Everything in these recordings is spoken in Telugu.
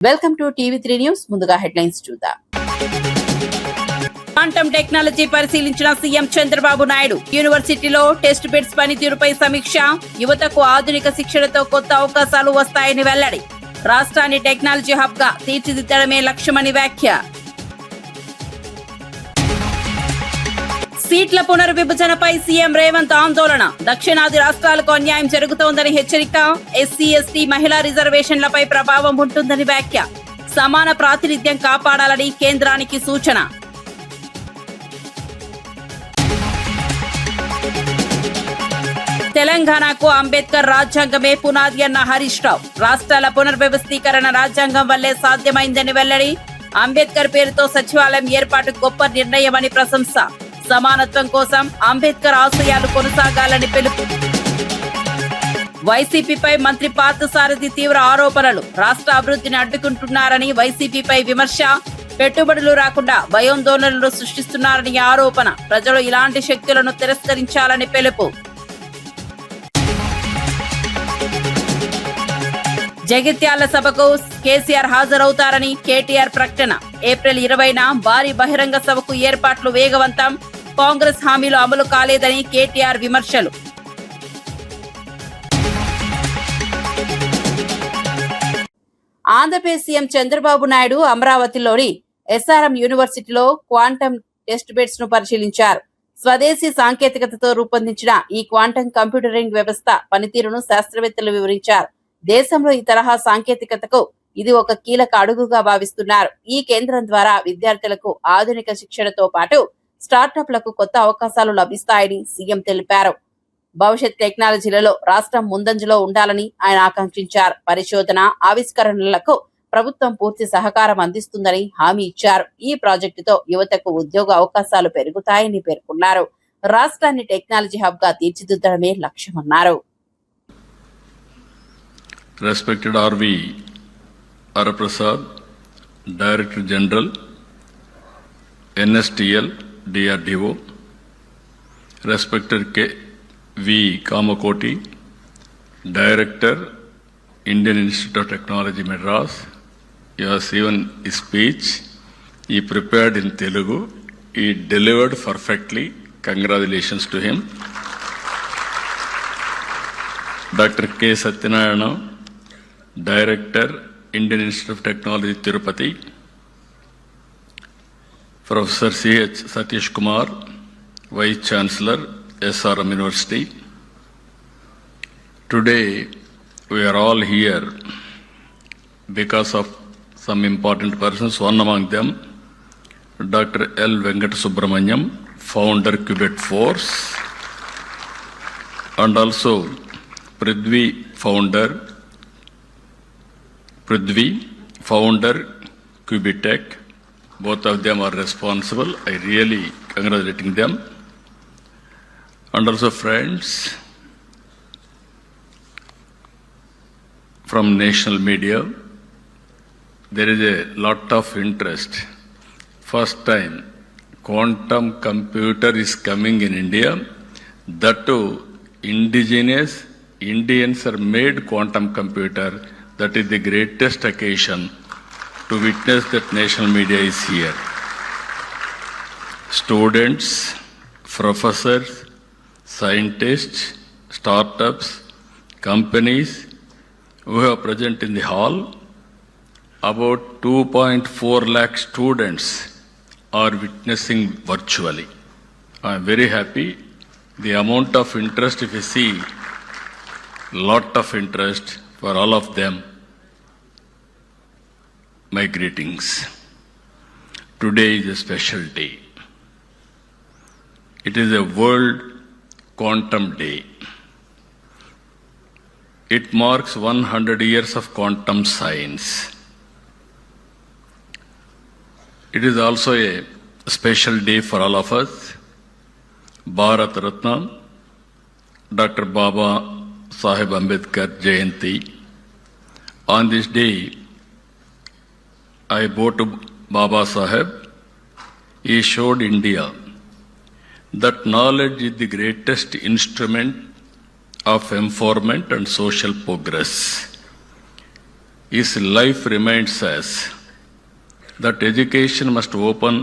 Welcome to TV three news. ముందుగా హెడ్లైన్స్ చూద్దాం. క్వాంటమ్ టెక్నాలజీ పరిశీలించిన సీఎం చంద్రబాబు నాయుడు. యూనివర్సిటీలో టెస్ట్ బెడ్స్ పనితీరుపై సమీక్ష. యువతకు ఆధునిక శిక్షణతో కొత్త అవకాశాలు వస్తాయని వెల్లడి. రాష్ట్రాన్ని టెక్నాలజీ హబ్ గా తీర్చిదిద్దడమే లక్ష్యమని వ్యాఖ్య. సీట్ల పునర్విభజనపై సీఎం రేవంత్ ఆందోళన. దక్షిణాది రాష్ట్రాలకు అన్యాయం జరుగుతోందని హెచ్చరిక. ఎస్సీ ఎస్టీ మహిళా రిజర్వేషన్లపై ప్రభావం ఉంటుందని వ్యాఖ్య. సమాన ప్రాతినిధ్యం కాపాడాలని కేంద్రానికి సూచన. తెలంగాణకు అంబేద్కర్ రాజ్యాంగమే పునాది అన్న హరీష్ రావు. రాష్ట్రాల పునర్వ్యవస్థీకరణ రాజ్యాంగం వల్లే సాధ్యమైందని వెల్లడి. అంబేద్కర్ పేరుతో సచివాలయం ఏర్పాటు గొప్ప నిర్ణయమని ప్రశంస. సమానత్వం కోసం అంబేద్కర్ ఆశయాలు కొనసాగాలని పిలుపు. వైసీపీపై మంత్రి పార్థసారథి తీవ్ర ఆరోపణలు. రాష్ట్ర అభివృద్ధిని అడ్డుకుంటున్నారని వైసీపీపై విమర్శ. పెట్టుబడులు రాకుండా భయాందోళనలు సృష్టిస్తున్నారని ఆరోపణ. ప్రజలు ఇలాంటి శక్తులను తిరస్కరించాలని పిలుపు. జగిత్యాల సభకు కేసీఆర్ హాజరవుతారని కేటీఆర్ ప్రకటన. ఏప్రిల్ 20న భారీ బహిరంగ సభకు ఏర్పాట్లు వేగవంతం. కాంగ్రెస్ హామీలు అమలు కాలేదని కేటీఆర్ విమర్శలు. ఆంధ్రప్రదేశ్ సీఎం చంద్రబాబు నాయుడు అమరావతిలోని ఎస్ఆర్ఎం యూనివర్సిటీలో క్వాంటమ్ టెస్ట్ బెడ్స్ ను పరిశీలించారు. స్వదేశీ సాంకేతికతతో రూపొందించిన ఈ క్వాంటమ్ కంప్యూటరింగ్ వ్యవస్థ పనితీరును శాస్త్రవేత్తలు వివరించారు. దేశంలో ఈ తరహా సాంకేతికతకు ఇది ఒక కీలక అడుగుగా భావిస్తున్నారు. ఈ కేంద్రం ద్వారా విద్యార్థులకు ఆధునిక శిక్షణతో పాటు స్టార్టప్లకు కొత్త అవకాశాలు లభిస్తాయని సీఎం తెలిపారు. భవిష్యత్ టెక్నాలజీలలో రాష్ట్రం ముందంజలో ఉండాలని ఆయన ఆకాంక్షించారు. పరిశోధన ఆవిష్కరణలకు ప్రభుత్వం పూర్తి సహకారం అందిస్తుందని హామీ ఇచ్చారు. ఈ ప్రాజెక్టుతో యువతకు ఉద్యోగ అవకాశాలు పెరుగుతాయని పేర్కొన్నారు. రాష్ట్రాన్ని టెక్నాలజీ హబ్ గా తీర్చిదిద్దడమే లక్ష్యమన్నారు. Respected R.V. Araprasad, Director General, NSTL, DRDO, Respected K.V. Kamakoti, Director, Indian Institute of Technology, Madras. He has given his speech. He prepared in Telugu. He delivered perfectly. Congratulations to him. Dr. K. Satyanarayana, Director, Indian Institute of Technology, Tirupati. Professor C.H. Satish Kumar, Vice Chancellor, SRM University. Today, we are all here because of some important persons. One among them, Dr. L. Venkat Subramanyam, founder Qubit Force, and also Prithvi, founder Qubitech. Both of them are responsible. I really congratulating them. And also friends from national media. There is a lot of interest. First time quantum computer is coming in India. That too indigenous Indians are made quantum computer. That is the greatest occasion to witness that national media is here. Students, professors, scientists, startups, companies who are present in the hall, about 2.4 lakh students are witnessing virtually. I am very happy. The amount of interest, if you see, lot of interest for all of them. My greetings. Today is a special day. It is a World Quantum Day. It marks 100 years of quantum science. It is also a special day for all of us. Bharat Ratna, Dr. Baba Sahib Ambedkar Jayanti. On this day, I bow to Baba Sahib. He showed India that knowledge is the greatest instrument of empowerment and social progress. his life reminds us that education must open.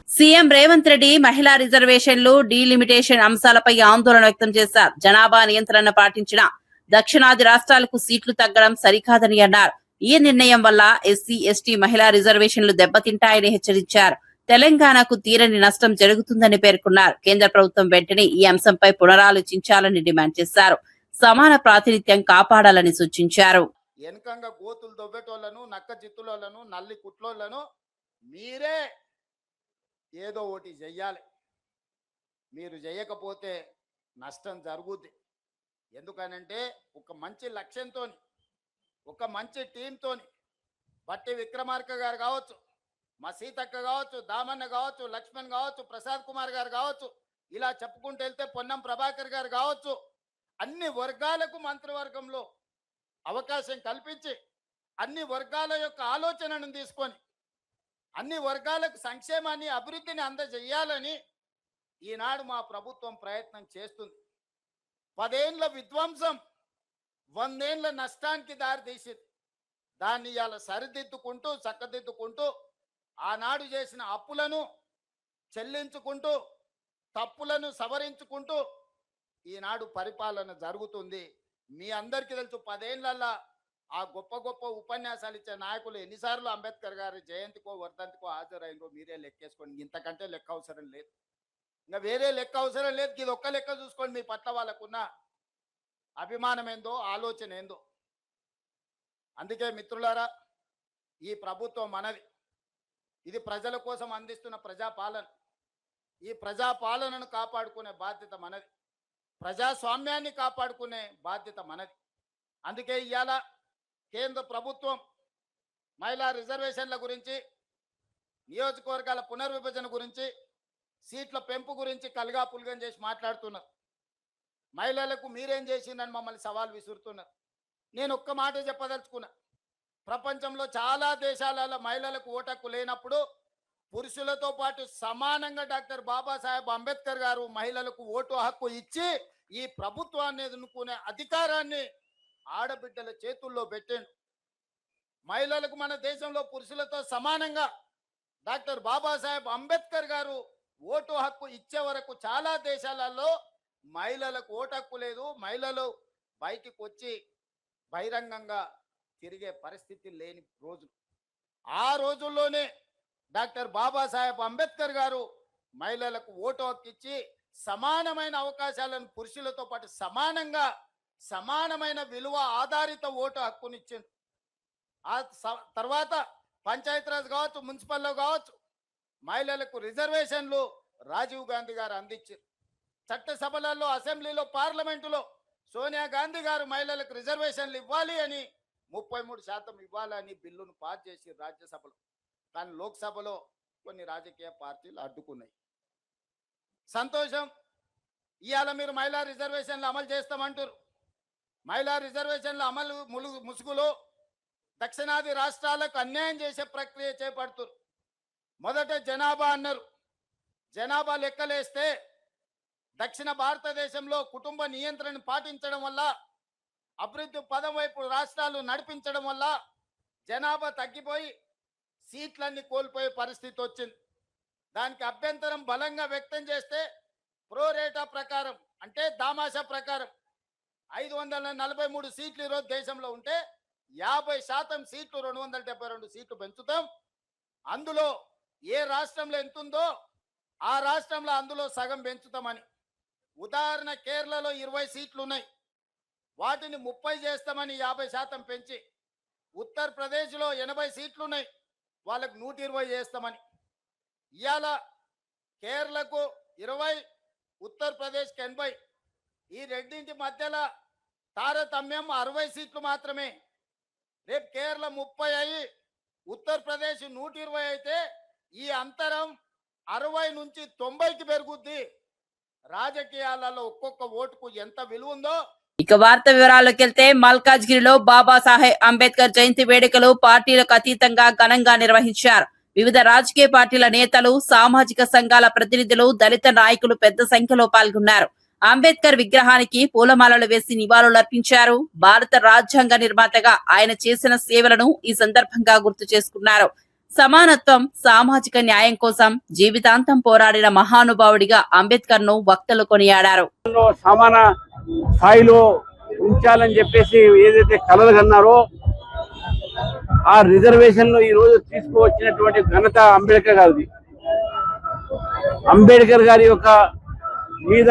CM Revanth Reddy మహిళా రిజర్వేషన్లు డీలిమిటేషన్ అంశాలపై ఆందోళన వ్యక్తం చేశారు. జనాభా నియంత్రణ పాటించిన దక్షిణాది రాష్ట్రాలకు సీట్లు తగ్గడం సరికాదని అన్నారు. ఈ నిర్ణయం వల్ల ఎస్సీ ఎస్టీ మహిళా రిజర్వేషన్లు దెబ్బతింటాయని హెచ్చరించారు. తెలంగాణకు తీరని నష్టం జరుగుతుందని పేర్కొన్నారు. కేంద్ర ప్రభుత్వం వెంటనే ఈ అంశంపై పునరాలోచించాలని డిమాండ్ చేశారు. సమాన ప్రాతినిధ్యం కాపాడాలని సూచించారు. వెనకంగా గోతులు దొబ్బెటోళ్లను, నక్క జిత్తులను, నల్లి కుట్లోళ్లను మీరే ఏదో ఒకటి చెయ్యాలి. మీరు చేయకపోతే నష్టం జరుగుద్ది. ఎందుకనంటే ఒక మంచి లక్ష్యంతో, ఒక మంచి టీంతో బట్టి విక్రమార్క గారు కావచ్చు, మా సీతక్క కావచ్చు, దామన్న కావచ్చు, లక్ష్మణ్ కావచ్చు, ప్రసాద్ కుమార్ గారు కావచ్చు, ఇలా చెప్పుకుంటూ వెళ్తే పొన్నం ప్రభాకర్ గారు కావచ్చు, అన్ని వర్గాలకు మంత్రివర్గంలో అవకాశం కల్పించి అన్ని వర్గాల యొక్క ఆలోచనను తీసుకొని అన్ని వర్గాలకు సంక్షేమాన్ని, అభివృద్ధిని అందజేయాలని ఈనాడు మా ప్రభుత్వం ప్రయత్నం చేస్తుంది. 10 ఏళ్ల విధ్వంసం 100 ఏళ్ల నష్టానికి దారితీసింది. దాన్ని ఇవాళ సరిదిద్దుకుంటూ, చక్కదిద్దుకుంటూ, ఆనాడు చేసిన అప్పులను చెల్లించుకుంటూ, తప్పులను సవరించుకుంటూ ఈనాడు పరిపాలన జరుగుతుంది. మీ అందరికీ తెలుసు, 10 ఏళ్లలో ఆ గొప్ప గొప్ప ఉపన్యాసాలు ఇచ్చే నాయకులు ఎన్నిసార్లు అంబేద్కర్ గారి జయంతికో వర్ధంతికో హాజరైనరో మీరే లెక్కేసుకోండి. ఇంతకంటే లెక్క అవసరం లేదు, ఇంకా వేరే లెక్క అవసరం లేదు. ఇది ఒక్క లెక్క చూసుకోండి, మీ పట్ల వాళ్ళకున్న అభిమానం ఏందో, ఆలోచన ఏందో. అందుకే మిత్రులారా, ఈ ప్రభుత్వం మనది. ఇది ప్రజల కోసం అందిస్తున్న ప్రజాపాలన. ఈ ప్రజాపాలనను కాపాడుకునే బాధ్యత మనది. ప్రజాస్వామ్యాన్ని కాపాడుకునే బాధ్యత మనది. అందుకే ఇవాళ కేంద్ర ప్రభుత్వం మహిళా రిజర్వేషన్ల గురించి, నియోజకవర్గాల పునర్విభజన గురించి, సీట్ల పెంపు గురించి కలగా పుల్గం చేసి మాట్లాడుతున్నారు. మహిళలకు మీరేం చేసిందని మమ్మల్ని సవాల్ విసురుతున్నారు. నేను ఒక్క మాట చెప్పదలుచుకున్నా. ప్రపంచంలో చాలా దేశాలలో మహిళలకు ఓటు హక్కు లేనప్పుడు పురుషులతో పాటు సమానంగా డాక్టర్ బాబాసాహెబ్ అంబేద్కర్ గారు మహిళలకు ఓటు హక్కు ఇచ్చి ఈ ప్రభుత్వాన్ని ఎదుర్కొనే అధికారాన్ని ఆడబిడ్డల చేతుల్లో పెట్టాడు. మహిళలకు మన దేశంలో పురుషులతో సమానంగా డాక్టర్ బాబాసాహెబ్ అంబేద్కర్ గారు ఓటు హక్కు ఇచ్చే వరకు చాలా దేశాలలో మహిళలకు ఓటు హక్కు లేదు. మహిళలు బయటికి వచ్చి బహిరంగంగా తిరిగే పరిస్థితి లేని రోజులు. ఆ రోజుల్లోనే డాక్టర్ బాబాసాహెబ్ అంబేద్కర్ గారు మహిళలకు ఓటు హక్కు ఇచ్చి సమానమైన అవకాశాలను పురుషులతో పాటు సమానమైన విలువ ఆధారిత ఓటు హక్కునిచ్చింది. ఆ తర్వాత పంచాయతీరాజ్ కావచ్చు, మున్సిపల్లో కావచ్చు, మహిళలకు రిజర్వేషన్లు రాజీవ్ గాంధీ గారు అందించారు. చట్టసభలలో, అసెంబ్లీలో, పార్లమెంటులో సోనియా గాంధీ గారు మహిళలకు రిజర్వేషన్లు ఇవ్వాలి అని 33% ఇవ్వాలని బిల్లును పాస్ చేసి రాజ్యసభలో. కానీ లోక్సభలో కొన్ని రాజకీయ పార్టీలు అడ్డుకున్నాయి. సంతోషం, ఇవాళ మీరు మహిళా రిజర్వేషన్లు అమలు చేస్తామంటారు. మహిళా రిజర్వేషన్ల అమలు ముసుగులో దక్షిణాది రాష్ట్రాలకు అన్యాయం చేసే ప్రక్రియ చేపడుతున్నారు. మొదట జనాభా అన్నారు. జనాభా లెక్కలేస్తే దక్షిణ భారతదేశంలో కుటుంబ నియంత్రణ పాటించడం వల్ల, అభివృద్ధి పదం వైపు రాష్ట్రాలు నడిపించడం వల్ల జనాభా తగ్గిపోయి సీట్లన్నీ కోల్పోయే పరిస్థితి వచ్చింది. దానికి అభ్యంతరం బలంగా వ్యక్తం చేస్తే ప్రోరేటా ప్రకారం, అంటే దామాషా ప్రకారం 543 సీట్లు ఈరోజు దేశంలో ఉంటే 50% సీట్లు 272 సీట్లు పెంచుతాం. అందులో ఏ రాష్ట్రంలో ఎంత ఉందో ఆ రాష్ట్రంలో అందులో సగం పెంచుతామని. ఉదాహరణ, కేరళలో 20 సీట్లు ఉన్నాయి, వాటిని 30 చేస్తామని 50% పెంచి. ఉత్తరప్రదేశ్లో 80 సీట్లు ఉన్నాయి, వాళ్ళకు 120 చేస్తామని. ఇవాళ కేరళకు 20, ఉత్తరప్రదేశ్కి 80. ఈ రెండింటి మధ్యలో తారతమ్యం 60 సీట్లు మాత్రమే. రేపు కేరళ 30 అయ్యి ఉత్తరప్రదేశ్ 120 అయితే ఈ అంతరం 60 నుంచి 90కి పెరుగుద్ది. రాజకీయాలలో ఒక్కొక్క ఓటుకు ఎంత విలువ ఉందో. ఇక వార్త వివరాల్లోకి వెళ్తే, మల్కాజ్గిరిలో బాబాసాహెబ్ అంబేద్కర్ జయంతి వేడుకలు పార్టీలకు అతీతంగా ఘనంగా నిర్వహించారు. వివిధ రాజకీయ పార్టీల నేతలు, సామాజిక సంఘాల ప్రతినిధులు, దళిత నాయకులు పెద్ద సంఖ్యలో పాల్గొన్నారు. అంబేద్కర్ విగ్రహానికి పూలమాలలు వేసి నివాళులర్పించారు. భారత రాజ్యాంగ నిర్మాతగా ఆయన చేసిన సేవలను ఈ సందర్భంగా గుర్తు చేసుకున్నారు. సమానత్వం, సామాజిక న్యాయం కోసం జీవితాంతం పోరాడిన మహానుభావుడిగా అంబేద్కర్ ను వక్తలు కొనియాడారు. సమాన స్థాయిలో ఉంచాలని చెప్పేసి ఏదైతే కలలు కన్నారో ఆ రిజర్వేషన్ లో ఈ రోజు తీసుకువచ్చినటువంటి ఘనత అంబేద్కర్ గారిది. అంబేద్కర్ గారి యొక్క మీద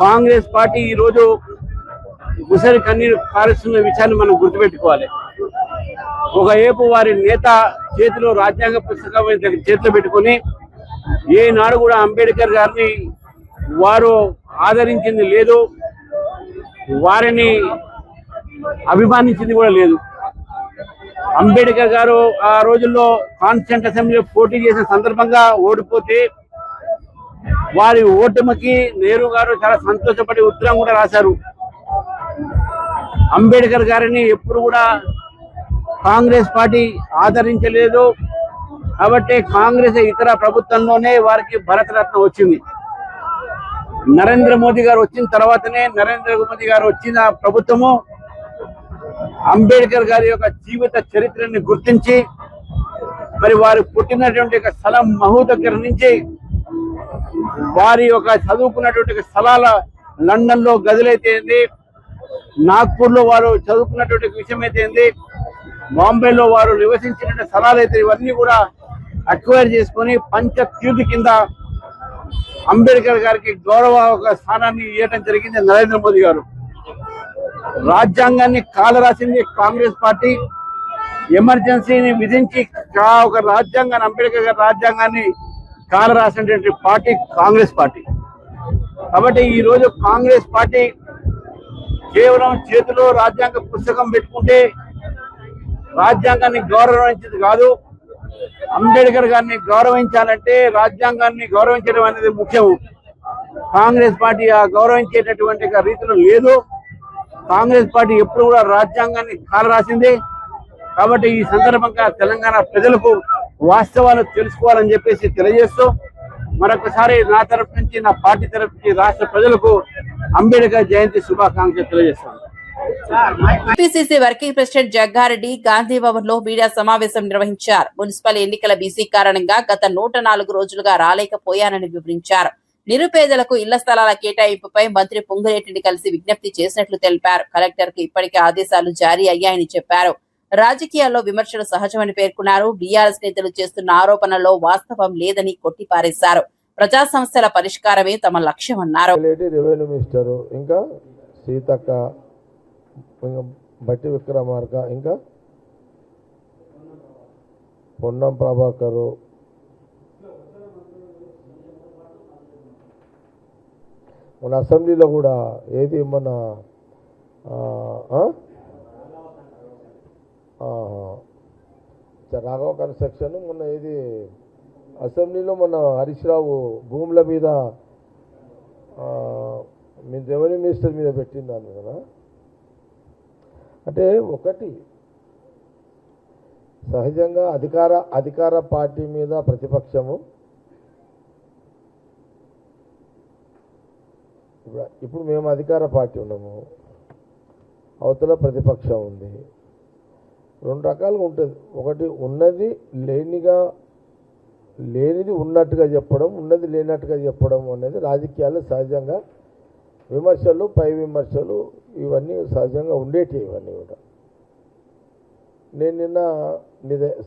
కాంగ్రెస్ పార్టీ ఈ రోజు ముసలి కన్నీరు కారుస్తున్న విషయాన్ని మనం గుర్తుపెట్టుకోవాలి. ఒకవైపు వారి నేత చేతిలో రాజ్యాంగ పుస్తకం చేతిలో పెట్టుకుని ఏనాడు కూడా అంబేద్కర్ గారిని వారు ఆదరించింది లేదు, వారిని అభిమానించింది కూడా లేదు. అంబేద్కర్ గారు ఆ రోజుల్లో కాన్స్టిట్యూంట్ అసెంబ్లీలో పోటీ చేసిన సందర్భంగా ఓడిపోతే వారి ఓటమికి నెహ్రూ గారు చాలా సంతోషపడి ఉత్తరం కూడా రాశారు. అంబేద్కర్ గారిని ఎప్పుడు కూడా కాంగ్రెస్ పార్టీ ఆదరించలేదు కాబట్టి కాంగ్రెస్ ఇతర ప్రభుత్వంలోనే వారికి భారతరత్న వచ్చింది. నరేంద్ర మోదీ గారు వచ్చిన తర్వాతనే వచ్చిన ప్రభుత్వము అంబేద్కర్ గారి యొక్క జీవిత చరిత్రని గుర్తించి మరి వారు పుట్టినటువంటి స్థలం మహూ దగ్గర నుంచి వారి యొక్క చదువుకున్నటువంటి స్థలాల లండన్ లో గదులైతే ఏంది, నాగ్పూర్ లో వారు చదువుకున్నటువంటి విషయం అయితే ఏంది, బాంబేలో వారు నివసించిన స్థలాలు అయితే ఇవన్నీ కూడా అక్వైర్ చేసుకొని పంచతీర్థి కింద అంబేద్కర్ గారికి గౌరవ ఒక స్థానాన్ని ఇవ్వడం జరిగింది నరేంద్ర మోదీ గారు. రాజ్యాంగాన్ని కాలరాసింది కాంగ్రెస్ పార్టీ. ఎమర్జెన్సీని విధించి ఒక రాజ్యాంగాన్ని అంబేద్కర్ గారి రాజ్యాంగాన్ని కాలరాసినటువంటి పార్టీ కాంగ్రెస్ పార్టీ. కాబట్టి ఈ రోజు కాంగ్రెస్ పార్టీ కేవలం చేతిలో రాజ్యాంగ పుస్తకం పెట్టుకుంటే రాజ్యాంగాన్ని గౌరవించేది కాదు. అంబేద్కర్ గారిని గౌరవించాలంటే రాజ్యాంగాన్ని గౌరవించడం అనేది ముఖ్యం. కాంగ్రెస్ పార్టీ ఆ గౌరవించేటటువంటి రీతిలో లేదు. కాంగ్రెస్ పార్టీ ఎప్పుడు కూడా రాజ్యాంగాన్ని కాలరాసింది. కాబట్టి ఈ సందర్భంగా తెలంగాణ ప్రజలకు వాస్తవాలు తెలుసుకోవాలని చెప్పేసి తెలియజేస్తూ మరొకసారి నా తరఫు నుంచి, నా పార్టీ తరఫు నుంచి రాష్ట్ర ప్రజలకు అంబేద్కర్ జయంతి శుభాకాంక్షలు తెలియజేస్తాను. PCC working president Jagga Reddy Gandhi Bhavan లో మీడియా సమావేశం నిర్వహించారు. మున్సిపల్ ఎన్నికల బీసీ కారణంగా గత 104 రోజులుగా రాలేకపోయానని వివరించారు. నిరుపేదలకు ఇళ్ల స్థలాల కేటాయింపుపై మంత్రి పొంగులేటిని కలిసి విజ్ఞప్తి చేసినట్లు తెలిపారు. కలెక్టర్ కు ఇప్పటికే ఆదేశాలు జారీ అయ్యాయని చెప్పారు. రాజకీయాల్లో విమర్శలు సహజమని పేర్కొన్నారు. బీఆర్ఎస్ నేతలు చేస్తున్న ఆరోపణల్లో వాస్తవం లేదని కొట్టిపారేశారు. ప్రజా సమస్యల పరిష్కారమే తమ లక్ష్యమన్నారు. రెవెన్యూ మినిస్టర్ ఇంకా సీతక్క, బట్టి విక్రమార్క, ఇంకా పొన్నం ప్రభాకరు, మన అసెంబ్లీలో కూడా ఏది మన రాఘవ కన్స్ట్రక్షన్ మొన్న ఏది అసెంబ్లీలో మన హరీష్ రావు భూముల మీద మీ రెవెన్యూ మినిస్టర్ మీద పెట్టిందాను కదా. అంటే ఒకటి సహజంగా అధికార పార్టీ మీద ప్రతిపక్షము, ఇప్పుడు మేము అధికార పార్టీ ఉన్నాము, అవతల ప్రతిపక్షం ఉంది. 2 రకాలుగా ఉంటుంది. ఒకటి ఉన్నది లేనిది ఉన్నట్టుగా చెప్పడం, ఉన్నది లేనట్టుగా చెప్పడం అనేది రాజకీయాల్లో సహజంగా విమర్శలు, పై విమర్శలు ఇవన్నీ సహజంగా ఉండేటివి. ఇవన్నీ కూడా నేను నిన్న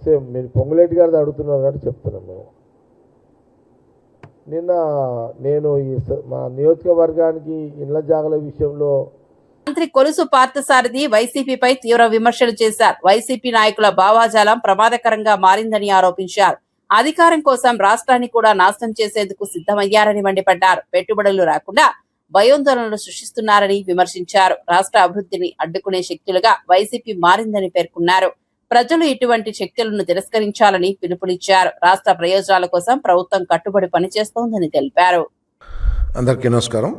సేమ్ మీరు పొంగులేటి గారిది అడుగుతున్నారు కాబట్టి చెప్తున్నాను. నిన్న నేను మా నియోజకవర్గానికి ఇళ్ల జాగల విషయంలో మంత్రి కొలుసు పార్థసారథి వైసీపీపై తీవ్ర విమర్శలు చేశారు. వైసీపీ నాయకుల భావాజాలం ప్రమాదకరంగా మారిందని ఆరోపించారు. అధికారం కోసం రాష్ట్రాన్ని కూడా నాశనం చేసేందుకు సిద్ధమయ్యారని మండిపడ్డారు. పెట్టుబడులు రాకుండా భయోందోళనలు సృష్టిస్తున్నారని విమర్శించారు. రాష్ట్ర అభివృద్ధిని అడ్డుకునే శక్తులుగా వైసీపీ మారిందని పేర్కొన్నారు. ప్రజలు ఇటువంటి శక్తులను తిరస్కరించాలని పిలుపునిచ్చారు. రాష్ట్ర ప్రయోజనాల కోసం ప్రభుత్వం కట్టుబడి పనిచేస్తోందని తెలిపారు. అందరికీ నమస్కారం.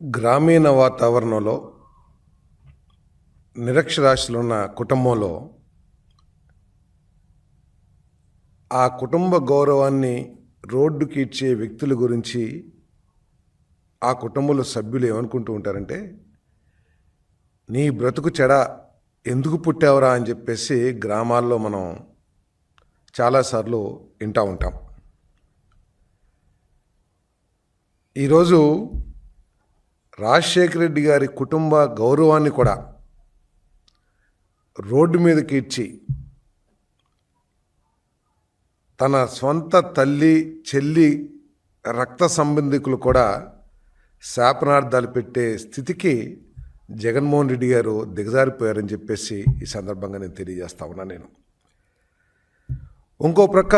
గ్రామీణ వాతావరణంలో నిరక్షరాస్యులు ఉన్న కుటుంబంలో ఆ కుటుంబ గౌరవాన్ని రోడ్డుకి ఇచ్చే వ్యక్తుల గురించి ఆ కుటుంబంలో సభ్యులు ఏమనుకుంటూ ఉంటారంటే, నీ బ్రతుకు చెడ ఎందుకు పుట్టావురా అని చెప్పేసి గ్రామాల్లో మనం చాలాసార్లు వింటూ ఉంటాం. ఈరోజు రాజశేఖర రెడ్డి గారి కుటుంబ గౌరవాన్ని కూడా రోడ్డు మీదకి ఇచ్చి తన సొంత తల్లి చెల్లి రక్త సంబంధికులు కూడా శాపనార్థాలు పెట్టే స్థితికి జగన్మోహన్ రెడ్డి గారు దిగజారిపోయారని చెప్పేసి ఈ సందర్భంగా నేను తెలియజేస్తా ఉన్నాను. నేను ఇంకో ప్రక్క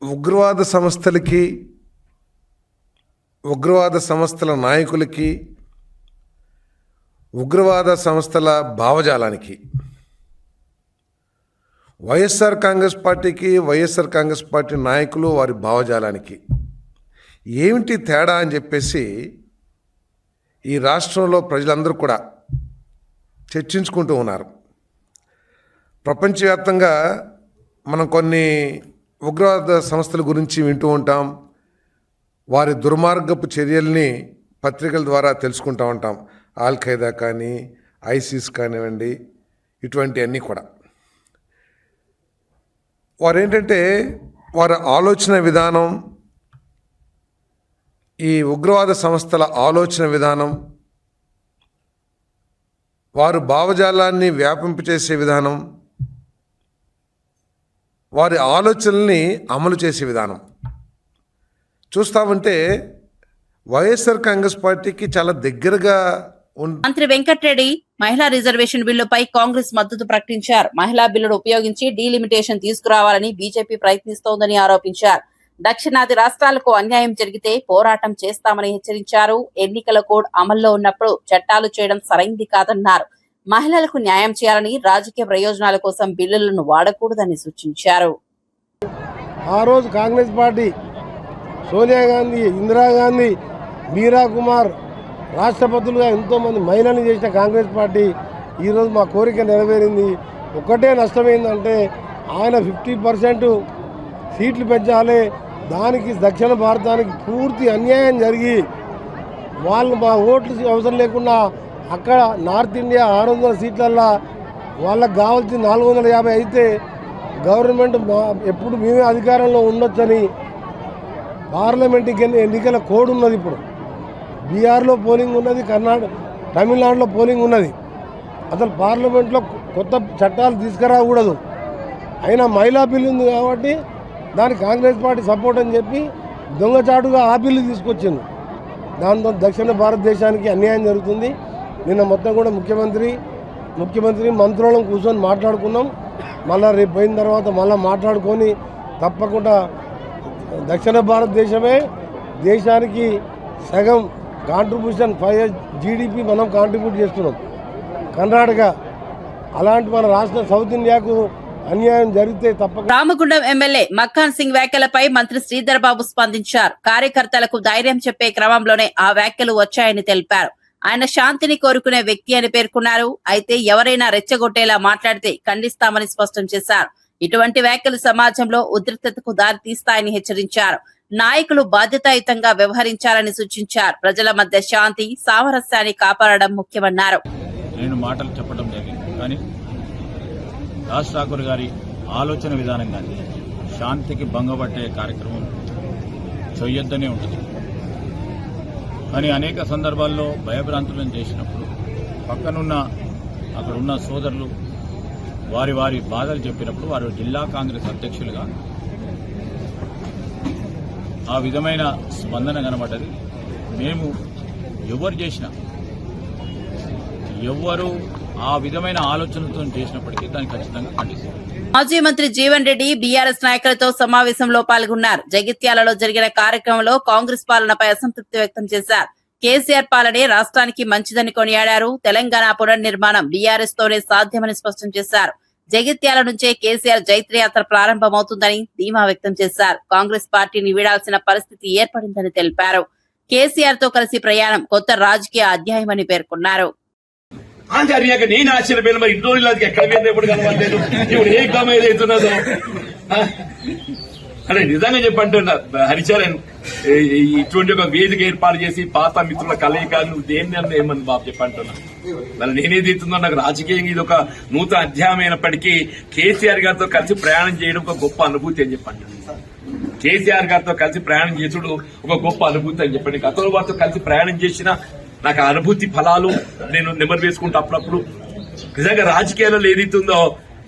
ఉగ్రవాద సంస్థలకి, ఉగ్రవాద సంస్థల నాయకులకి, ఉగ్రవాద సంస్థల భావజాలానికి, వైఎస్ఆర్ కాంగ్రెస్ పార్టీకి, వైఎస్ఆర్ కాంగ్రెస్ పార్టీ నాయకులు వారి భావజాలానికి ఏమిటి తేడా అని చెప్పేసి ఈ రాష్ట్రంలో ప్రజలందరూ కూడా చర్చించుకుంటూ ఉన్నారు. ప్రపంచవ్యాప్తంగా మనం కొన్ని ఉగ్రవాద సంస్థల గురించి వింటూ ఉంటాం. వారి దుర్మార్గపు చర్యల్ని పత్రికల ద్వారా తెలుసుకుంటూ ఉంటాం. ఆల్ ఖైదా కానీ, ఐసిస్ కానివ్వండి, ఇటువంటివన్నీ కూడా. వారు ఏంటంటే వారి ఆలోచన విధానం, ఈ ఉగ్రవాద సంస్థల ఆలోచన విధానం, వారు భావజాలాన్ని వ్యాపింపచేసే విధానం, వారి ఆలోచనల్ని అమలు చేసే విధానం చూస్తామంటే వైఎస్ఆర్ కాంగ్రెస్ పార్టీకి చాలా దగ్గరగా మంత్రి వెంకటరెడ్డి మహిళా రిజర్వేషన్ బిల్లుపై కాంగ్రెస్ మద్దతు ప్రకటించారు. మహిళా బిల్లును ఉపయోగించి డీలిమిటేషన్ తీసుకురావాలని బీజేపీ ప్రయత్నిస్తోందని ఆరోపించారు. దక్షిణాది రాష్ట్రాలకు అన్యాయం జరిగితే పోరాటం చేస్తామని హెచ్చరించారు. ఎన్నికల కోడ్ అమల్లో ఉన్నప్పుడు చట్టాలు చేయడం సరైంది కాదన్నారు. మహిళలకు న్యాయం చేయాలని, రాజకీయ ప్రయోజనాల కోసం బిల్లులను వాడకూడదని సూచించారు. ఆ రోజు కాంగ్రెస్ పార్టీ సోనియా గాంధీ, ఇందిరాగాంధీ, మీరా కుమార్ రాష్ట్రపతులుగా ఎంతోమంది మహిళలు చేసిన కాంగ్రెస్ పార్టీ ఈరోజు మా కోరిక నెరవేరింది. ఒక్కటే నష్టమైందంటే ఆయన 50% సీట్లు పెంచాలి, దానికి దక్షిణ భారతానికి పూర్తి అన్యాయం జరిగి వాళ్ళు మా ఓట్లు అవసరం లేకుండా అక్కడ నార్త్ ఇండియా 600 సీట్లల్లో వాళ్ళకి కావాల్సిన 450 అయితే గవర్నమెంట్ ఎప్పుడు మేమే అధికారంలో ఉండొచ్చని పార్లమెంట్ ఎన్నికల కోడ్ ఉన్నది. ఇప్పుడు బీహార్లో పోలింగ్ ఉన్నది, తమిళనాడులో పోలింగ్ ఉన్నది. అసలు పార్లమెంట్లో కొత్త చట్టాలు తీసుకురాకూడదు. అయినా మహిళా బిల్లు ఉంది కాబట్టి దానికి కాంగ్రెస్ పార్టీ సపోర్ట్ అని చెప్పి దొంగచాటుగా ఆ బిల్లు తీసుకొచ్చింది. దాంతో దక్షిణ భారతదేశానికి అన్యాయం జరుగుతుంది. నిన్న మొత్తం కూడా ముఖ్యమంత్రి మంత్రులను కూర్చొని మాట్లాడుకున్నాం. మళ్ళీ రేపు పోయిన తర్వాత మళ్ళీ మాట్లాడుకొని తప్పకుండా దక్షిణ భారతదేశమే దేశానికి సగం కాంట్రిబ్యూషన్ 5 జీడిపి మనం కాంట్రిబ్యూట్ చేస్తున్నాం. కర్ణాటక అలాంటి మన రాష్ట్ర సౌత్ ఇండియాకు అన్యాయం జరిగితే తప్పకుండా. రామగుండం ఎమ్మెల్యే మక్కాన్ సింగ్ వ్యాఖ్యలపై మంత్రి శ్రీధర్ బాబు స్పందించారు. కార్యకర్తలకు ధైర్యం చెప్పే క్రమంలోనే ఆ వ్యాఖ్యలు వచ్చాయని తెలిపారు. ఆయన శాంతిని కోరుకునే వ్యక్తి అని పేర్కొన్నారు. అయితే ఎవరైనా రెచ్చగొట్టేలా మాట్లాడితే ఖండిస్తామని స్పష్టం చేశారు. ఇటువంటి వ్యాఖ్యలు సమాజంలో ఉద్రిక్తతకు దారితీస్తాయని హెచ్చరించారు. నాయకులు బాధ్యతాయుతంగా వ్యవహరించాలని సూచించారు. ప్రజల మధ్య శాంతి, సామరస్యాన్ని కాపాడడం ముఖ్యమన్నారు. నేను మాటలు చెప్పడం జరిగింది, కానీ రాజ్ ఠాకూర్ గారి ఆలోచన విధానం కానీ శాంతికి భంగపట్టే కార్యక్రమం చేయొద్దనే ఉంటుంది. కానీ అనేక సందర్భాల్లో భయభ్రాంతులను చేసినప్పుడు అక్కడున్న సోదరులు వారి బాధలు చెప్పినప్పుడు వారు జిల్లా కాంగ్రెస్ అధ్యక్షులుగా ఆ విధమైన స్పందన కనబడ్డది. మేము ఎవరు చేసినా, ఎవరు ఆ విధమైన ఆలోచనలతో చేసినప్పటికీ దాన్ని ఖచ్చితంగా ఖండిస్తాం. మాజీ మంత్రి జీవన్ రెడ్డి బీఆర్ఎస్ నాయకులతో సమావేశంలో పాల్గొన్నారు. జగిత్యాలలో జరిగిన కార్యక్రమంలో కాంగ్రెస్ పాలనపై అసంతృప్తి వ్యక్తం చేశారు. కేసీఆర్ పాలనే రాష్ట్రానికి మంచిదని కొనియాడారు. తెలంగాణ పునర్నిర్మాణం బీఆర్ఎస్ తోనే సాధ్యమని స్పష్టం చేశారు. జగిత్యాల నుంచే కేసీఆర్ జైత్రయాత్ర ప్రారంభమవుతుందని ధీమా వ్యక్తం చేశారు. కాంగ్రెస్ పార్టీని వీడాల్సిన పరిస్థితి ఏర్పడిందని తెలిపారు. కేసీఆర్ తో కలిసి ప్రయాణం కొత్త రాజకీయ అధ్యాయమని పేర్కొన్నారు. ఆయన నాకు అడిగాక నేను ఆశ్చర్యపోయిన మరి ఇంట్లో ఇలాంటి ఎక్కడ పోయినా ఎప్పుడు కనబడలేదు ఇప్పుడు ఏ గమ ఏదైతున్నదో అంటే నిజంగా చెప్పంటున్నా హరిచరణ్ ఇటువంటి ఒక వేదిక ఏర్పాటు చేసి పాత మిత్రుల కలయిక నువ్వు దేన్ని అన్న ఏమని బాబు చెప్పంటున్నా మరి నేనేదైతుందో నాకు రాజకీయంగా ఇది ఒక నూతన అధ్యాయం అయినప్పటికీ కేసీఆర్ గారితో కలిసి ప్రయాణం చేయడం ఒక గొప్ప అనుభూతి అని చెప్పండి. కేసీఆర్ గారితో కలిసి ప్రయాణం చేసుడు ఒక గొప్ప అనుభూతి అని చెప్పండి. గతంలో వారితో కలిసి ప్రయాణం చేసిన నాకు ఆ అనుభూతి ఫలాలు నేను నెమరు వేసుకుంటా అప్పుడప్పుడు. నిజంగా రాజకీయాలలో ఏదైతుందో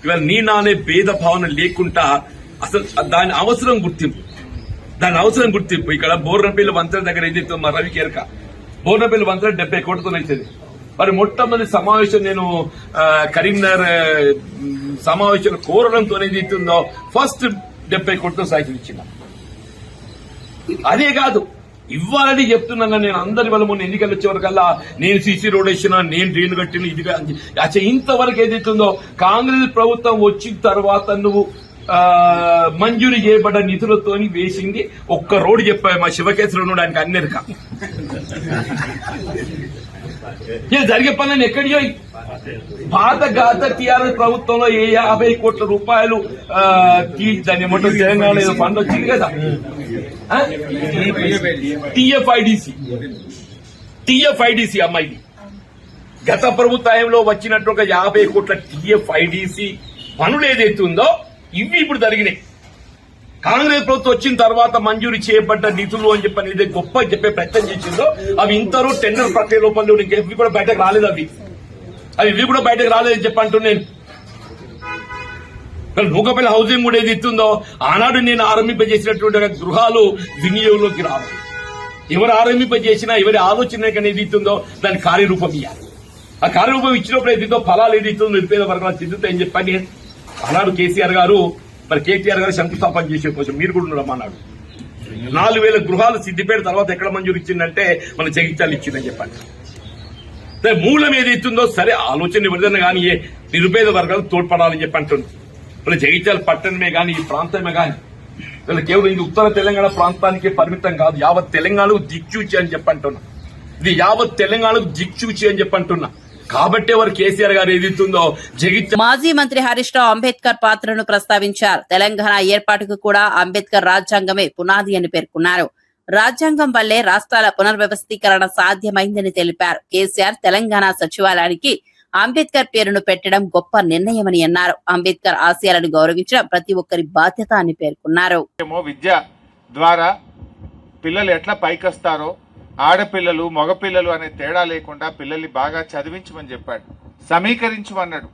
ఇవాళ నీ నానే భేద భావన లేకుండా అసలు దాని అవసరం గుర్తింపు ఇక్కడ బోర్నపల్లి వంతెన దగ్గర ఏదైతే మా రవి కేరక బోర్నపల్లి వంతెన 70 కోట్లతో అవుతుంది. మరి మొట్టమొదటి సమావేశం నేను కరీంనగర్ సమావేశం కోరడంతో ఏదైతుందో ఫస్ట్ 70 కోట్లతో సాయం ఇచ్చిన. అదే కాదు ఇవ్వాలని చెప్తున్నాను నేను అందరి వల్ల మొన్న ఎన్నికలు వచ్చేవరకల్లా నేను సీసీ రోడ్ వేసినా నేను డ్రైన్ కట్టిన ఇదిగా అచ్చా ఇంతవరకు ఏదైతుందో కాంగ్రెస్ ప్రభుత్వం వచ్చిన తర్వాత నువ్వు మంజూరు చేయబడ్డ నిధులతో వేసింది ఒక్క రోడ్డు చెప్పాయి మా శివకేశ్వర ఉండడానికి అన్నెరక జరిగే పనులను ఎక్కడియో పాత టీఆర్ఎస్ ప్రభుత్వంలో 50 కోట్ల రూపాయలు దాన్ని ఏమంటారు తెలంగాణ ఏదో ఫండ్ వచ్చింది కదా టీఎఫ్ఐడిసి అమ్మాయి గత ప్రభుత్వంలో వచ్చినట్టు ఒక 50 కోట్ల టీఎఫ్ఐడిసి పనులు ఏదైతుందో ఇవి ఇప్పుడు జరిగినాయి. కాంగ్రెస్ ప్రభుత్వం వచ్చిన తర్వాత మంజూరు చేయబడ్డ నిధులు అని చెప్పని ఇదే గొప్ప చెప్పే ప్రయత్నం చేసిందో అవి ఇంతలో టెండర్ ప్రక్రియ లోపల ఇవి కూడా బయటకు రాలేదు. ఇవి కూడా బయటకు రాలేదని చెప్పంటున్నాను. నూకపల్లి హౌసింగ్ కూడా ఏది ఇస్తుందో ఆనాడు నేను ఆరంభింపజేసినటువంటి గృహాలు వినియోగంలోకి రావాలి. ఎవరు ఆరంభింపజేసినా ఎవరి ఆలోచన ఏది ఇస్తుందో దాని కార్యరూపం ఇవ్వాలి. ఆ కార్యరూపం ఇచ్చినప్పుడు ఏదితో ఫలాలు ఏది ఇస్తుందో నిరుపేద వర్గాలు చెందుతాయని చెప్పని ఆనాడు కేసీఆర్ గారు మరి కేటీఆర్ గారు శంకుస్థాపన చేసే కోసం మీరు కూడా ఉండమన్నాడు. 4,000 గృహాలు సిద్దిపేట తర్వాత ఎక్కడ మంజూరు ఇచ్చిందంటే మన జగిత్యాలు ఇచ్చిందని చెప్పండి. మూలం ఏదైతుందో సరే ఆలోచన ఎవరిదన్నా కానీ నిరుపేద వర్గాలు తోడ్పడాలని చెప్పి అంటుంది. మన జగిత్యాల పట్టణమే కానీ ఈ ప్రాంతమే కానీ కేవలం ఇది ఉత్తర తెలంగాణ ప్రాంతానికే పరిమితం కాదు, యావత్ తెలంగాణకు దిక్చూచి అని చెప్పంటున్నా. ఇది యావత్ తెలంగాణకు దిక్చూచి అని చెప్పంటున్నా. కాబట్టి వారు కేసీఆర్ గారు ఏదిస్తుందో జగిత్యాల. మాజీ మంత్రి హరీష్ రావు అంబేద్కర్ పాత్రను ప్రస్తావించారు. తెలంగాణ ఏర్పాటుకు కూడా అంబేద్కర్ రాజ్యాంగమే పునాది అని పేర్కొన్నారు. రాజ్యాంగం వల్లే రాష్ట్రాల పునర్వ్యవస్థీకరణ సాధ్యమైందని తెలిపారు. కేసీఆర్ తెలంగాణ సచివాలయానికి అంబేద్కర్ పేరును పెట్టడం గొప్ప నిర్ణయమని అన్నారు. అంబేద్కర్ ఆశయాలను గౌరవించడం ప్రతి ఒక్కరి బాధ్యత అని పేర్కొన్నారు. విద్య ద్వారా పిల్లలు ఎట్లా పైకొస్తారో ఆడపిల్లలు మగపిల్లలు అనే తేడా లేకుండా పిల్లల్ని బాగా చదివించమని చెప్పాడు, సమీకరించమన్నాడు.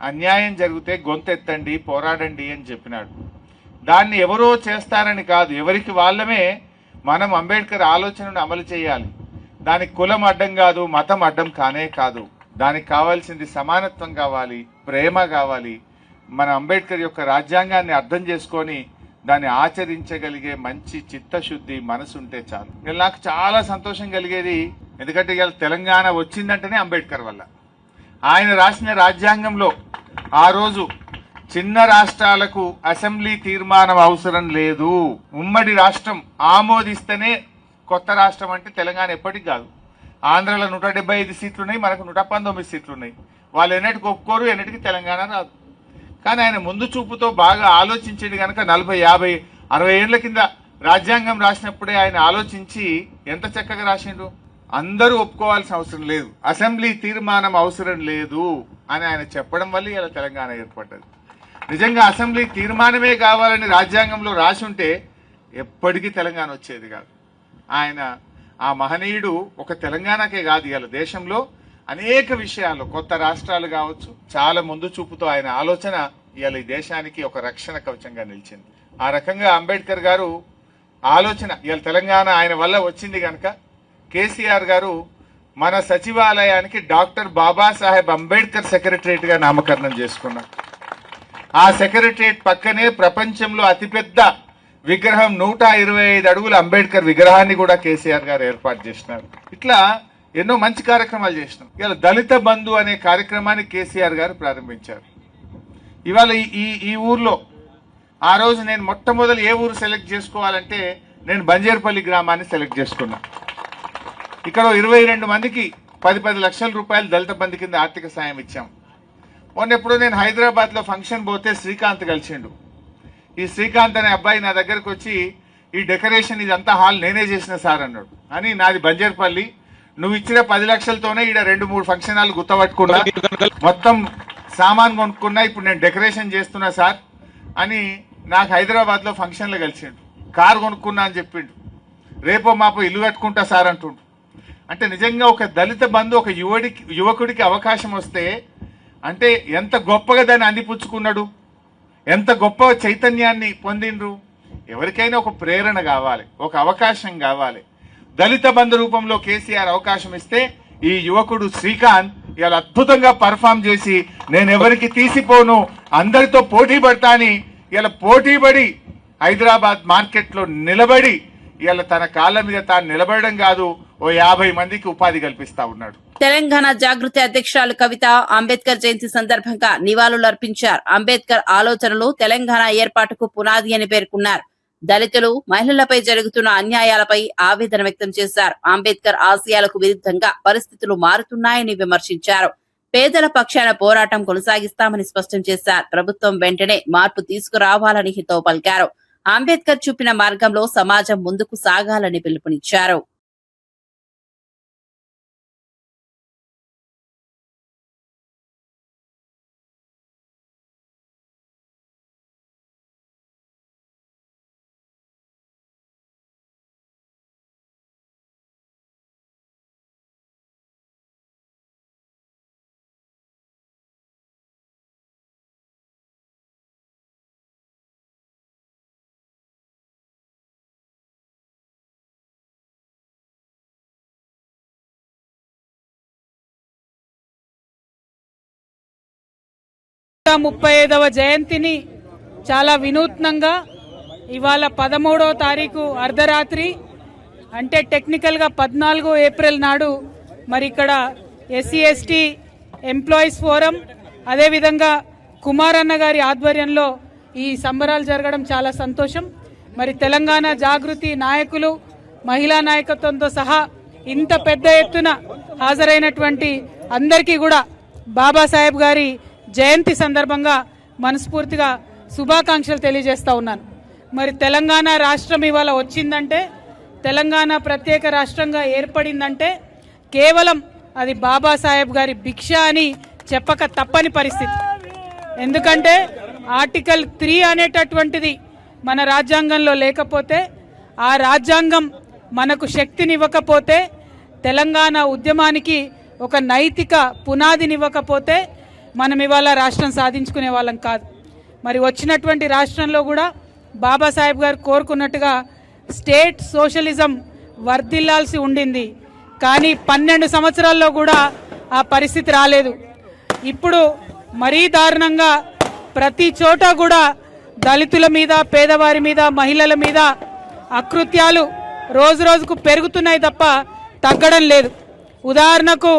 అన్యాయం జరిగితే గొంతెత్తండి, పోరాడండి అని చెప్పినాడు. దాన్ని ఎవరో చేస్తారని కాదు, ఎవరికి వాళ్ళమే మనం అంబేద్కర్ ఆలోచనను అమలు చేయాలి. దానికి కులం అడ్డం కాదు, మతం అడ్డం కానే కాదు. దానికి కావాల్సింది సమానత్వం కావాలి, ప్రేమ కావాలి. మన అంబేద్కర్ యొక్క రాజ్యాంగాన్ని అర్థం చేసుకొని దాన్ని ఆచరించగలిగే మంచి చిత్తశుద్ధి మనసు ఉంటే చాలు. నాకు చాలా సంతోషం కలిగేది, ఎందుకంటే ఇవాళ తెలంగాణ వచ్చిందంటేనే అంబేద్కర్ వల్ల. ఆయన రాసిన రాజ్యాంగంలో ఆ రోజు చిన్న రాష్ట్రాలకు అసెంబ్లీ తీర్మానం అవసరం లేదు, ఉమ్మడి రాష్ట్రం ఆమోదిస్తేనే కొత్త రాష్ట్రం అంటే తెలంగాణ ఎప్పటికి కాదు. ఆంధ్రలో 175 సీట్లు ఉన్నాయి, మనకు 119 సీట్లు ఉన్నాయి. వాళ్ళు ఎన్నిటికి ఒప్పుకోరు, ఎన్నిటికి తెలంగాణ రాదు. కానీ ఆయన ముందు చూపుతో బాగా ఆలోచించేది కనుక 40, 50, 60 ఏళ్ల కింద రాజ్యాంగం రాసినప్పుడే ఆయన ఆలోచించి ఎంత చక్కగా రాసిండు. అందరూ ఒప్పుకోవాల్సిన అవసరం లేదు, అసెంబ్లీ తీర్మానం అవసరం లేదు అని ఆయన చెప్పడం వల్ల ఇలా తెలంగాణ ఏర్పడ్డది. నిజంగా అసెంబ్లీ తీర్మానమే కావాలని రాజ్యాంగంలో రాసి ఉంటే ఎప్పటికీ తెలంగాణ వచ్చేది కాదు. ఆయన ఆ మహనీయుడు ఒక తెలంగాణకే కాదు, ఇలా దేశంలో అనేక విషయాల్లో కొత్త రాష్ట్రాలు కావచ్చు, చాలా ముందు చూపుతో ఆయన ఆలోచన ఇవాళ ఈ దేశానికి ఒక రక్షణ కవచంగా నిలిచింది. ఆ రకంగా అంబేద్కర్ గారు ఆలోచన ఇవాళ తెలంగాణ ఆయన వల్ల వచ్చింది కనుక కేసీఆర్ గారు మన సచివాలయానికి డాక్టర్ బాబాసాహెబ్ అంబేద్కర్ సెక్రటరియట్గా నామకరణం చేసుకున్నారు. ఆ సెక్రటరియట్ పక్కనే ప్రపంచంలో అతిపెద్ద విగ్రహం 125 అడుగుల అంబేద్కర్ విగ్రహాన్ని కూడా కేసీఆర్ గారు ఏర్పాటు చేసినారు. ఇట్లా ఎన్నో మంచి కార్యక్రమాలు చేసినాం. ఇవాళ దళిత బంధు అనే కార్యక్రమాన్ని కేసీఆర్ గారు ప్రారంభించారు. ఇవాళ ఈ ఊర్లో ఆ రోజు నేను మొట్టమొదటి ఏ ఊరు సెలెక్ట్ చేసుకోవాలంటే నేను బంజేర్పల్లి గ్రామాన్ని సెలెక్ట్ చేసుకున్నా. ఇక్కడ 22 మందికి 10 లక్షల రూపాయలు దళిత బంధు కింద ఆర్థిక సాయం ఇచ్చాం. మొన్న ఎప్పుడు నేను హైదరాబాద్లో ఫంక్షన్ పోతే శ్రీకాంత్ కలిసిండు. ఈ శ్రీకాంత్ అనే అబ్బాయి నా దగ్గరకు వచ్చి, ఈ డెకరేషన్ ఇదంతా హాల్ నేనే చేసిన సార్ అన్నాడు. అని నాది బంజర్పల్లి, నువ్వు ఇచ్చిన 10 లక్షలతోనే ఈడ 2-3 ఫంక్షన్ హాల్ గుత్తపట్టుకున్నా, మొత్తం సామాన్ కొనుక్కున్నా, ఇప్పుడు నేను డెకరేషన్ చేస్తున్నా సార్ అని నాకు హైదరాబాద్లో ఫంక్షన్లో కలిసిండు. కారు కొనుక్కున్నా అని చెప్పిండు. రేపో మాపో ఇల్లు కట్టుకుంటా సార్ అంటుండు. అంటే నిజంగా ఒక దళిత బంధు ఒక యువకుడికి అవకాశం వస్తే అంటే ఎంత గొప్పగా దాన్ని అందిపుచ్చుకున్నాడు, ఎంత గొప్ప చైతన్యాన్ని పొందిండ్రు. ఎవరికైనా ఒక ప్రేరణ కావాలి, ఒక అవకాశం కావాలి. దళిత బంధు రూపంలో కేసీఆర్ అవకాశం ఇస్తే ఈ యువకుడు శ్రీకాంత్ ఇలా అద్భుతంగా పర్ఫామ్ చేసి నేను ఎవరికి తీసిపోను, అందరితో పోటీ పడతా అని ఇలా పోటీపడి హైదరాబాద్ మార్కెట్లో నిలబడి ఇలా తన కాళ్ళ మీద తాను నిలబడడం కాదు, ఓ 50 మందికి ఉపాధి కల్పిస్తా ఉన్నాడు. తెలంగాణ జాగృతి అధ్యక్షురాలు కవిత అంబేద్కర్ జయంతి సందర్భంగా నివాళులర్పించారు. అంబేద్కర్ ఆలోచనలు తెలంగాణ ఏర్పాటుకు పునాది అని పేర్కొన్నారు. దళితులు, మహిళలపై జరుగుతున్న అన్యాయాలపై ఆవేదన వ్యక్తం చేశారు. అంబేద్కర్ ఆశయాలకు విరుద్ధంగా పరిస్థితులు మారుతున్నాయని విమర్శించారు. పేదల పక్షాన పోరాటం కొనసాగిస్తామని స్పష్టం చేశారు. ప్రభుత్వం వెంటనే మార్పు తీసుకురావాలని హితవు పలికారు. అంబేద్కర్ చూపిన మార్గంలో సమాజం ముందుకు సాగాలని పిలుపునిచ్చారు. ముప్పై 35వ జయంతిని చాలా వినూత్నంగా ఇవాళ 13వ తారీఖు అర్ధరాత్రి అంటే టెక్నికల్గా 14 ఏప్రిల్ నాడు మరి ఇక్కడ SC/ST ఎంప్లాయీస్ ఫోరం అదేవిధంగా కుమారన్న గారి ఆధ్వర్యంలో ఈ సంబరాలు జరగడం చాలా సంతోషం. మరి తెలంగాణ జాగృతి నాయకులు, మహిళా నాయకత్వంతో సహా ఇంత పెద్ద ఎత్తున హాజరైనటువంటి అందరికీ కూడా బాబాసాహెబ్ గారి జయంతి సందర్భంగా మనస్ఫూర్తిగా శుభాకాంక్షలు తెలియజేస్తా ఉన్నాను. మరి తెలంగాణ రాష్ట్రం ఇవాళ వచ్చిందంటే, తెలంగాణ ప్రత్యేక రాష్ట్రంగా ఏర్పడిందంటే కేవలం అది బాబాసాహెబ్ గారి భిక్ష అని చెప్పక తప్పని పరిస్థితి. ఎందుకంటే ఆర్టికల్ 3 అనేటటువంటిది మన రాజ్యాంగంలో లేకపోతే, ఆ రాజ్యాంగం మనకు శక్తినివ్వకపోతే, తెలంగాణ ఉద్యమానికి ఒక నైతిక పునాదినివ్వకపోతే మనం ఇవాళ రాష్ట్రం సాధించుకునే వాళ్ళం కాదు. మరి వచ్చినటువంటి రాష్ట్రంలో కూడా బాబాసాహెబ్ గారు కోరుకున్నట్టుగా స్టేట్ సోషలిజం వర్ధిల్లాల్సి ఉండింది. కానీ 12 సంవత్సరాల్లో కూడా ఆ పరిస్థితి రాలేదు. ఇప్పుడు మరీ దారుణంగా ప్రతి చోట కూడా దళితుల మీద, పేదవారి మీద, మహిళల మీద అకృత్యాలు రోజు రోజుకు పెరుగుతున్నాయి తప్ప తగ్గడం లేదు. ఉదాహరణకు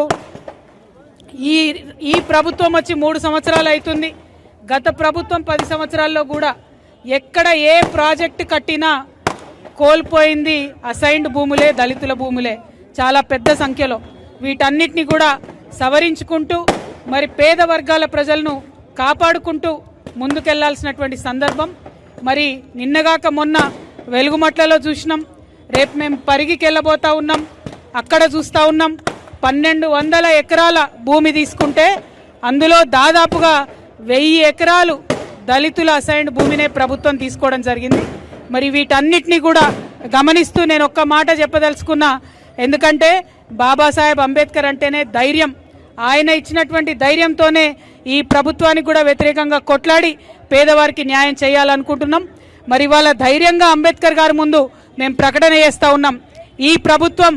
ఈ ప్రభుత్వం వచ్చి 3 సంవత్సరాలు అవుతుంది. గత ప్రభుత్వం 10 సంవత్సరాల్లో కూడా ఎక్కడ ఏ ప్రాజెక్టు కట్టినా కోల్పోయింది అసైన్డ్ భూములే, దళితుల భూములే చాలా పెద్ద సంఖ్యలో. వీటన్నిటిని కూడా సవరించుకుంటూ మరి పేద వర్గాల ప్రజలను కాపాడుకుంటూ ముందుకెళ్లాల్సినటువంటి సందర్భం. మరి నిన్నగాక మొన్న వెలుగుమట్లలో చూసినాం, రేపు మేము పరిగికి వెళ్ళబోతా ఉన్నాం, అక్కడ చూస్తూ ఉన్నాం. 1200 ఎకరాల భూమి తీసుకుంటే అందులో దాదాపుగా 1000 ఎకరాలు దళితుల అసైన్డ్ భూమినే ప్రభుత్వం తీసుకోవడం జరిగింది. మరి వీటన్నిటిని కూడా గమనిస్తూ నేను ఒక్క మాట చెప్పదలుచుకున్నా. ఎందుకంటే బాబాసాహెబ్ అంబేద్కర్ అంటేనే ధైర్యం. ఆయన ఇచ్చినటువంటి ధైర్యంతోనే ఈ ప్రభుత్వానికి కూడా వ్యతిరేకంగా కొట్లాడి పేదవారికి న్యాయం చేయాలనుకుంటున్నాం. మరి వాళ్ళ ధైర్యంగా అంబేద్కర్ గారి ముందు మేము ప్రకటన చేస్తూ ఉన్నాం. ఈ ప్రభుత్వం,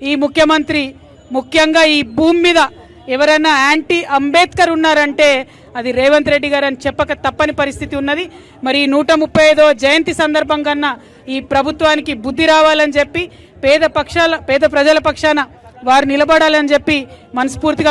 ఈ ముఖ్యమంత్రి, ముఖ్యంగా ఈ భూమి మీద ఎవరైనా యాంటీ అంబేద్కర్ ఉన్నారంటే అది రేవంత్ రెడ్డి గారు అని చెప్పక తప్పని పరిస్థితి ఉన్నది. మరి 135వ జయంతి సందర్భంగా ఈ ప్రభుత్వానికి బుద్ధి రావాలని చెప్పి, పేద ప్రజల పక్షాన వారు నిలబడాలని చెప్పి మనస్ఫూర్తిగా